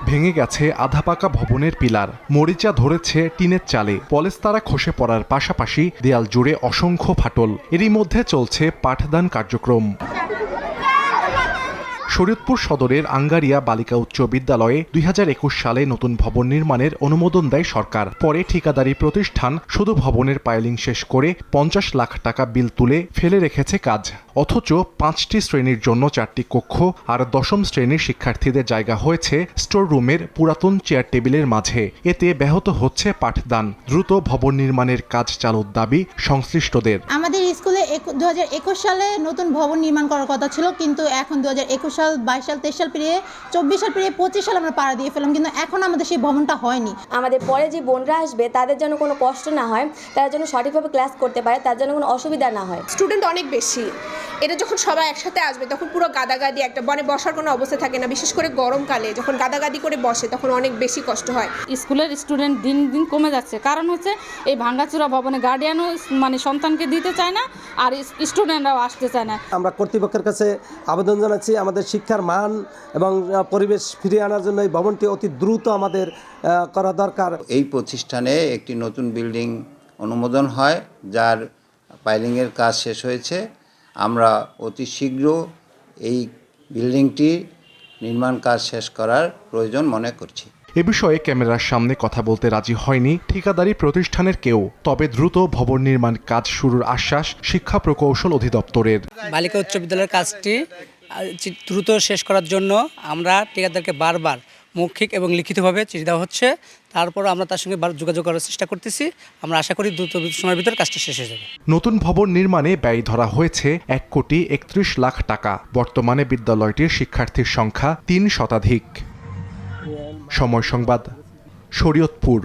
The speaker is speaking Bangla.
ভেঙে গেছে আধাপাকা ভবনের পিলার, মরিচা ধরেছে টিনের চালে, পলেস্তারা খসে পড়ার পাশাপাশি দেয়াল জুড়ে অসংখ্য ফাটল। এরই মধ্যে চলছে পাঠদান কার্যক্রম। শরীয়তপুর সদরের আঙ্গারিয়া বালিকা উচ্চ বিদ্যালয়ে 2021 সালে নতুন ভবন নির্মাণের অনুমোদন দেয় সরকার। পরে ঠিকাদারি প্রতিষ্ঠান শুধু ভবনের পাইলিং শেষ করে 50 লাখ টাকা বিল তুলে ফেলে রেখেছে কাজ। অথচ 5টি শ্রেণীর জন্য 4টি কক্ষ আর 10ম শ্রেণীর শিক্ষার্থীদের জায়গা হয়েছে স্টোর রুমের পুরাতন চেয়ার টেবিলের মাঝে। এতে ব্যাহত হচ্ছে পাঠদান। দ্রুত ভবন নির্মাণের কাজ চালুর দাবি সংশ্লিষ্টদের। আমাদের স্কুলে 2021 সালে নতুন ভবন নির্মাণ করার কথা ছিল, কিন্তু এখন 2021 সাল, 22 সাল, 23 সাল পেরিয়ে 24 সাল পেরিয়ে 25 সাল আমরা পাড়া দিয়ে ফেললাম, কিন্তু এখন আমাদের সেই ভবনটা হয়নি। আমাদের পরে যে বোনরা আসবে তাদের যেন কোনো কষ্ট না হয়, তারা যেন সঠিকভাবে ক্লাস করতে পারে, তার জন্য কোনো অসুবিধা না হয়। স্টুডেন্ট অনেক বেশি, এটা যখন সবাই একসাথে আসবে তখন পুরো গাদাগাদি, একটা বসার কোনো অবস্থা থাকে না। বিশেষ করে গরমকালে যখন গাদাগাদি করে বসে তখন অনেক বেশি কষ্ট হয়। স্কুলের স্টুডেন্ট দিন দিন কমে যাচ্ছে, কারণ হচ্ছে এই ভাঙ্গাচুরা ভবনে গার্ডিয়ানও সন্তানকে দিতে চায় না, আর স্টুডেন্টরাও আসতে চায় না। আমরা কর্তৃপক্ষের কাছে আবেদন জানাচ্ছি, আমাদের শিক্ষার মান এবং পরিবেশ ফিরিয়ে আনার জন্য এই ভবনটি অতি দ্রুত আমাদের করা দরকার। এই প্রতিষ্ঠানে একটি নতুন বিল্ডিং অনুমোদন হয়, যার পাইলিংয়ের কাজ শেষ হয়েছে। আমরা অতি শীঘ্র এই বিল্ডিংটি নির্মাণ কাজ শেষ করার প্রয়োজন মনে করছি। এ বিষয়ে ক্যামেরার সামনে কথা বলতে রাজি হয়নি ঠিকাদারি প্রতিষ্ঠানের কেউ। তবে দ্রুত ভবন নির্মাণ কাজ শুরুর আশ্বাস শিক্ষা প্রকৌশল অধিদপ্তরের। বালিকা উচ্চ বিদ্যালয়ের কাজটি দ্রুত শেষ করার জন্য আমরা ঠিকাদারকে বারবার মৌখিক এবং লিখিতভাবে চিঠি দেওয়া হচ্ছে। তারপর আমরা তার সঙ্গে যোগাযোগ করার চেষ্টা করতেছি। আমরা আশা করি দ্রুত সময়ের ভিতরে কাজটা শেষ হয়ে যাবে। নতুন ভবন নির্মাণে ব্যয় ধরা হয়েছে 1,31,00,000 টাকা। বর্তমানে বিদ্যালয়টির শিক্ষার্থীর সংখ্যা 3 শতাধিক। সময় সংবাদ, শরীয়তপুর।